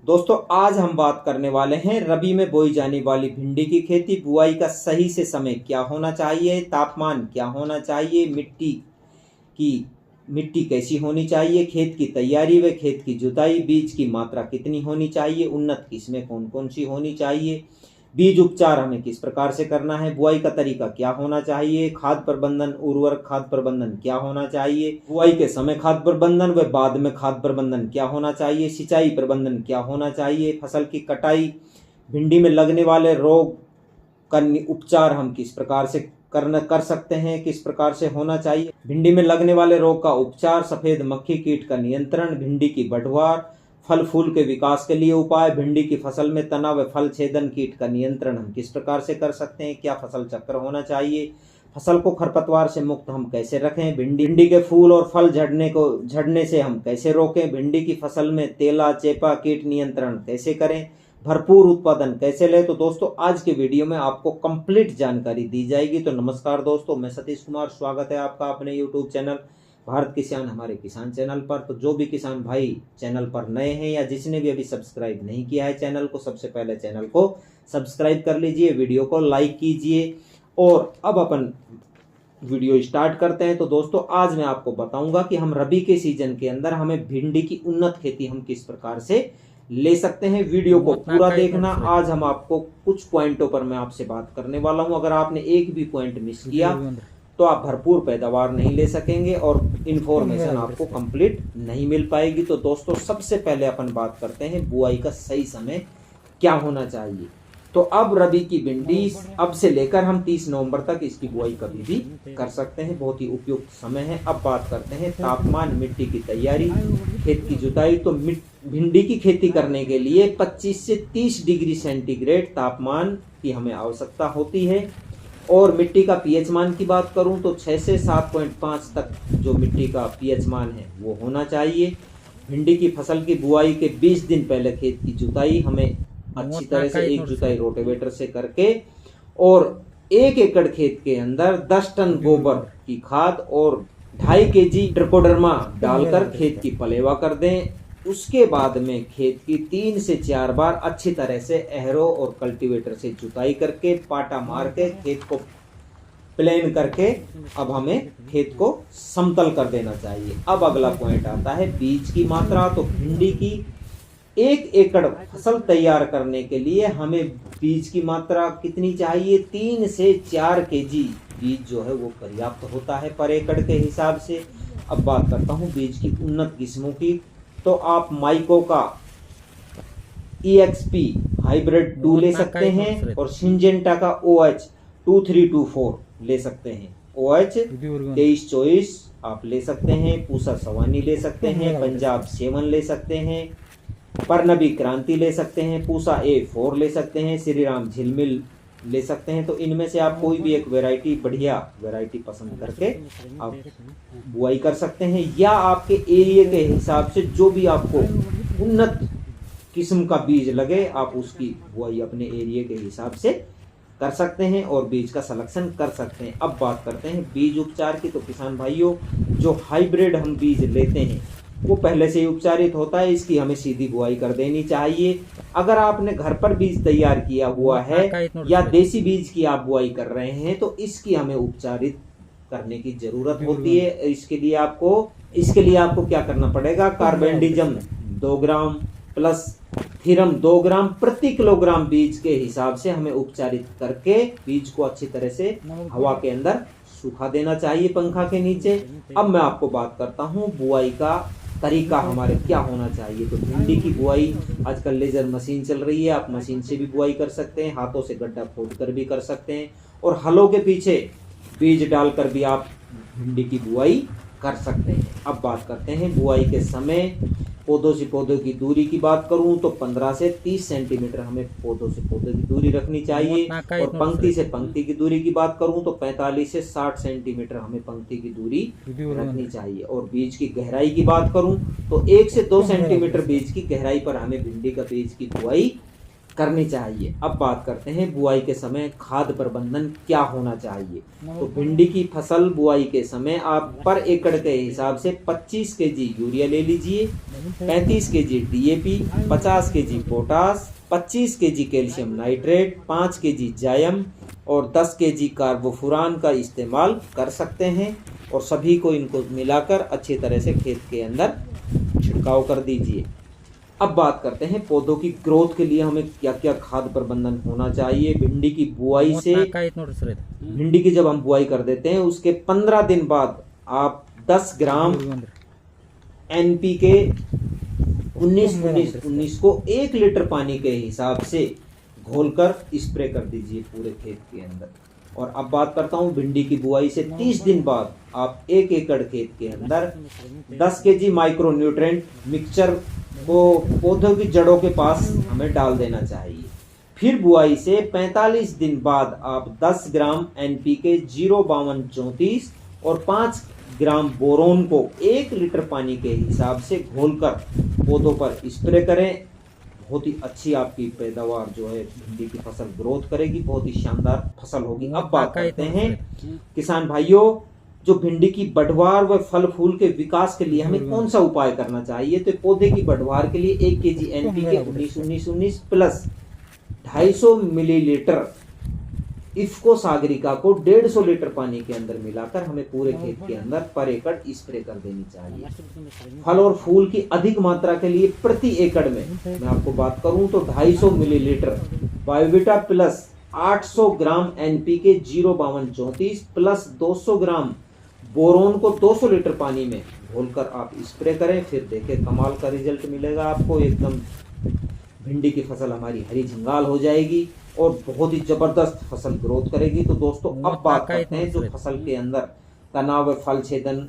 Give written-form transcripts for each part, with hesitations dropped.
दोस्तों आज हम बात करने वाले हैं रबी में बोई जाने वाली भिंडी की खेती। बुआई का सही से समय क्या होना चाहिए, तापमान क्या होना चाहिए, मिट्टी कैसी होनी चाहिए, खेत की तैयारी व खेत की जुताई, बीज की मात्रा कितनी होनी चाहिए, उन्नत किस्में कौन कौन सी होनी चाहिए, बीज उपचार हमें किस प्रकार से करना है, बुआई का तरीका क्या होना चाहिए, खाद प्रबंधन उर्वरक खाद प्रबंधन क्या होना चाहिए, बुआई के समय खाद प्रबंधन व बाद में खाद प्रबंधन क्या होना चाहिए, सिंचाई प्रबंधन क्या होना चाहिए, फसल की कटाई, भिंडी में लगने वाले रोग का उपचार हम किस प्रकार से कर सकते हैं, किस प्रकार से होना चाहिए, भिंडी में लगने वाले रोग का उपचार, सफेद मक्खी कीट का नियंत्रण, भिंडी की बढ़वार, फल फूल के विकास के लिए उपाय, भिंडी की फसल में तना व फल छेदन कीट का नियंत्रण हम किस प्रकार से कर सकते हैं, क्या फसल चक्र होना चाहिए, फसल को खरपतवार से मुक्त हम कैसे रखें, भिंडी के फूल और फल झड़ने से हम कैसे रोकें, भिंडी की फसल में तेला चेपा कीट नियंत्रण कैसे करें, भरपूर उत्पादन कैसे लें। तो दोस्तों आज के वीडियो में आपको कंप्लीट जानकारी दी जाएगी। तो नमस्कार दोस्तों, मैं सतीश कुमार, स्वागत है आपका अपने यूट्यूब चैनल भारत किसान हमारे किसान चैनल पर। तो जो भी किसान भाई चैनल पर नए हैं या जिसने भी अभी सब्सक्राइब नहीं किया है चैनल को, सबसे पहले चैनल को सब्सक्राइब कर लीजिए, वीडियो को लाइक कीजिए। और अब अपन वीडियो स्टार्ट करते हैं। तो दोस्तों आज मैं आपको बताऊंगा कि हम रबी के सीजन के अंदर हमें भिंडी की उन्नत खेती हम किस प्रकार से ले सकते हैं। वीडियो को पूरा देखना। आज हम आपको कुछ पॉइंटों पर मैं आपसे बात करने वाला हूं। अगर आपने एक भी पॉइंट मिस किया तो आप भरपूर पैदावार नहीं ले सकेंगे और इन्फॉर्मेशन आपको कंप्लीट नहीं मिल पाएगी। तो दोस्तों सबसे पहले अपन बात करते हैं बुआई का सही समय क्या होना चाहिए। तो अब रबी की भिंडी अब से लेकर हम 30 नवंबर तक इसकी बुआई कभी भी कर सकते हैं, बहुत ही उपयुक्त समय है। अब बात करते हैं तापमान, मिट्टी की तैयारी, खेत की जुताई। तो भिंडी की खेती करने के लिए 25 से 30 डिग्री सेंटीग्रेड तापमान की हमें आवश्यकता होती है। और मिट्टी का पीएच मान की बात करूं तो 6 से 7.5 तक जो मिट्टी का पीएच मान है वो होना चाहिए। भिंडी की फसल की बुआई के 20 दिन पहले खेत की जुताई हमें अच्छी तरह से एक जुताई रोटेवेटर से करके और 1 एकड़ खेत के अंदर 10 टन गोबर की खाद और 2.5 केजी ट्रिकोडर्मा डालकर खेत की पलेवा कर दें। उसके बाद में खेत की 3 से 4 बार अच्छी तरह से एहरो और कल्टीवेटर से जुताई करके पाटा मार के खेत को प्लेन करके अब हमें खेत को समतल कर देना चाहिए। अब अगला पॉइंट आता है बीज की मात्रा। तो भिंडी की 1 एकड़ फसल तैयार करने के लिए हमें बीज की मात्रा कितनी चाहिए, 3 से 4 केजी बीज जो है वो पर्याप्त होता है पर एकड़ के हिसाब से। अब बात करता हूँ बीज की उन्नत किस्मों की। तो आप माइको का EXP हाइब्रिड 2 ले सकते हैं और सिंजेंटा का OH 2324 ले सकते हैं। OH 2324 आप ले सकते हैं, पूसा सवानी ले सकते हैं, पंजाब 7 ले सकते हैं, परनबी क्रांति ले सकते हैं, पूसा A4 ले सकते हैं, श्री राम झिलमिल ले सकते हैं। तो इनमें से आप कोई भी एक वैरायटी, बढ़िया वैरायटी पसंद करके आप बुआई कर सकते हैं या आपके एरिया के हिसाब से जो भी आपको उन्नत किस्म का बीज लगे आप उसकी बुआई अपने एरिया के हिसाब से कर सकते हैं और बीज का सिलेक्शन कर सकते हैं। अब बात करते हैं बीज उपचार की। तो किसान भाइयों जो हाइब्रिड हम बीज लेते हैं वो पहले से ही उपचारित होता है, इसकी हमें सीधी बुआई कर देनी चाहिए। अगर आपने घर पर बीज तैयार किया हुआ है या देसी बीज की आप बुआई कर रहे हैं तो इसकी हमें उपचारित करने की जरूरत होती है। इसके लिए आपको क्या करना पड़ेगा, कार्बेंडिजम 2 ग्राम प्लस थीरम 2 ग्राम प्रति किलोग्राम बीज के हिसाब से हमें उपचारित करके बीज को अच्छी तरह से हवा के अंदर सूखा देना चाहिए पंखा के नीचे। अब मैं आपको बात करता हूँ बुआई का तरीका हमारे क्या होना चाहिए। तो भिंडी की बुआई आजकल लेजर मशीन चल रही है, आप मशीन से भी बुआई कर सकते हैं, हाथों से गड्ढा खोदकर भी कर सकते हैं और हलों के पीछे बीज डालकर भी आप भिंडी की बुआई कर सकते हैं। अब बात करते हैं बुआई के समय। पौधों से पौधों की दूरी की बात करूं तो 15 से 30 सेंटीमीटर हमें पौधों से पौधों की दूरी रखनी चाहिए और पंक्ति से पंक्ति की दूरी की बात करूं तो 45 से 60 सेंटीमीटर हमें पंक्ति की दूरी रखनी चाहिए। और बीज की गहराई की बात करूं तो 1 से 2 सेंटीमीटर बीज की गहराई पर हमें भिंडी का बीज की बुआई करनी चाहिए। अब बात करते हैं बुआई के समय खाद प्रबंधन क्या होना चाहिए। तो भिंडी की फसल बुआई के समय आप पर एकड़ के हिसाब से 25 केजी यूरिया ले लीजिए, 35 KG DAP, 50 KG potash, 25 KG calcium nitrate, 5 KG जायम और 10 केजी कार्बोफुरान का इस्तेमाल कर सकते हैं और सभी को इनको मिलाकर अच्छी तरह से खेत के अंदर छिड़काव कर दीजिए। अब बात करते हैं पौधों की ग्रोथ के लिए हमें क्या क्या खाद प्रबंधन होना चाहिए। भिंडी की बुआई से भिंडी की जब हम बुआई कर देते हैं उसके 15 दिन बाद आप 10 ग्राम NPK 19-19-19 को 1 लीटर पानी के हिसाब से घोलकर स्प्रे कर दीजिए पूरे खेत के अंदर। और अब बात करता हूँ भिंडी की बुआई से 30 दिन बाद आप 1 एकड़ खेत के अंदर 10 केजी माइक्रो न्यूट्रेंट मिक्सचर को पौधों की जड़ों के पास हमें डाल देना चाहिए। फिर बुआई से 45 दिन बाद आप 10 ग्राम NPK 05234 और 5 ग्राम बोरोन को 1 लीटर पानी के हिसाब से घोलकर पौधों पर स्प्रे करें। बहुत ही अच्छी आपकी पैदावार जो है भिंडी की फसल ग्रोथ करेगी, बहुत ही शानदार फसल होगी। अब बात करते हैं किसान भाइयों, जो भिंडी की बढ़वार व फल फूल के विकास के लिए हमें कौन सा उपाय करना चाहिए। तो पौधे की बढ़वार के लिए 1 KG NPK 19-19-19 plus 250 millilitre IFFCO Sagarika को 150 लीटर पानी के अंदर मिलाकर हमें पूरे खेत के अंदर पर एकड़ स्प्रे कर देनी चाहिए। फल और फूल की अधिक मात्रा के लिए प्रति एकड़ में मैं आपको बात करूं तो 250 मिलीलीटर बायोविटा प्लस 800 ग्राम NPK 05234 प्लस 200 ग्राम बोरोन को 200 लीटर पानी में घोलकर आप स्प्रे करें। फिर देखें कमाल का रिजल्ट मिलेगा आपको। एकदम भिंडी की फसल हमारी हरी झंगाल हो जाएगी और बहुत ही जबरदस्त फसल ग्रोथ करेगी। तो दोस्तों अब बात करते हैं जो फसल के अंदर तनाव फल छेदन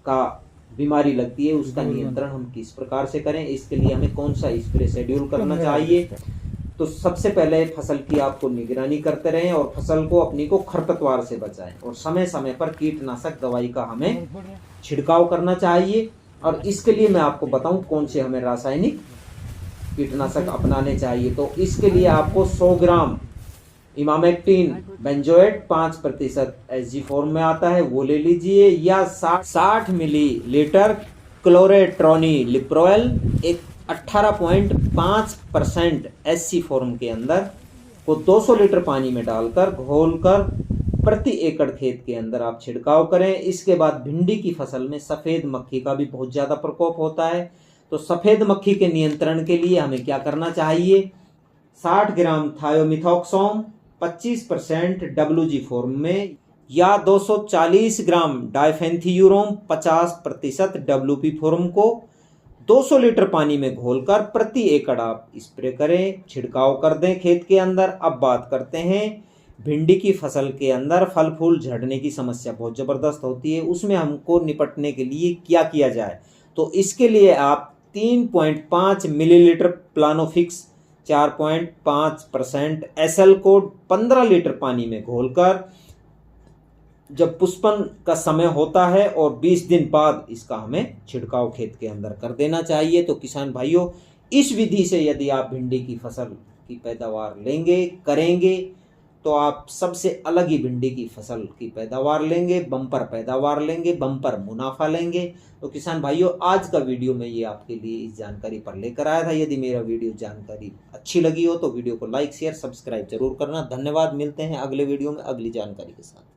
का बीमारी लगती है उसका नियंत्रण हम किस प्रकार से करें, इसके लिए हमें कौन सा स्प्रे शेड्यूल करना चाहिए। तो सबसे पहले फसल की आपको निगरानी करते रहें और फसल को अपनी को खरपतवार से बचाएं और समय समय पर कीटनाशक दवाई का हमें छिड़काव करना चाहिए। और इसके लिए मैं आपको बताऊं कौन से हमें रासायनिक कीटनाशक अपनाने चाहिए। तो इसके लिए आपको 100 ग्राम इमामेक्टिन बेंजोएट 5% SG फॉर्म में आता है वो ले लीजिए, या 60 मिलीलीटर क्लोरेट्रॉनी लिप्रोल 18.5% SC फॉर्म के अंदर को 200 लीटर पानी में डालकर घोलकर प्रति एकड़ खेत के अंदर आप छिड़काव करें। इसके बाद भिंडी की फसल में सफेद मक्खी का भी बहुत ज्यादा प्रकोप होता है। तो सफेद मक्खी के नियंत्रण के लिए हमें क्या करना चाहिए। 60 ग्राम थायोमिथॉक्सोम 25% WG फॉर्म में, या 240 ग्राम डाइफेंथियूरोम 50% WP फॉर्म को 200 लीटर पानी में घोलकर प्रति एकड़ आप स्प्रे करें, छिड़काव कर दें खेत के अंदर। अब बात करते हैं भिंडी की फसल के अंदर फल फूल झड़ने की समस्या बहुत जबरदस्त होती है, उसमें हमको निपटने के लिए क्या किया जाए। तो इसके लिए आप 3.5 मिलीलीटर प्लानोफिक्स 4.5% SL को 15 लीटर पानी में घोलकर जब पुष्पन का समय होता है और 20 दिन बाद इसका हमें छिड़काव खेत के अंदर कर देना चाहिए। तो किसान भाइयों, इस विधि से यदि आप भिंडी की फसल की पैदावार लेंगे करेंगे तो आप सबसे अलग ही भिंडी की फसल की पैदावार लेंगे, बम्पर पैदावार लेंगे, बम्पर मुनाफा लेंगे। तो किसान भाइयों, आज का वीडियो में ये आपके लिए इस जानकारी पर लेकर आया था। यदि मेरा वीडियो जानकारी अच्छी लगी हो तो वीडियो को लाइक शेयर सब्सक्राइब जरूर करना। धन्यवाद। मिलते हैं अगले वीडियो में अगली जानकारी के साथ।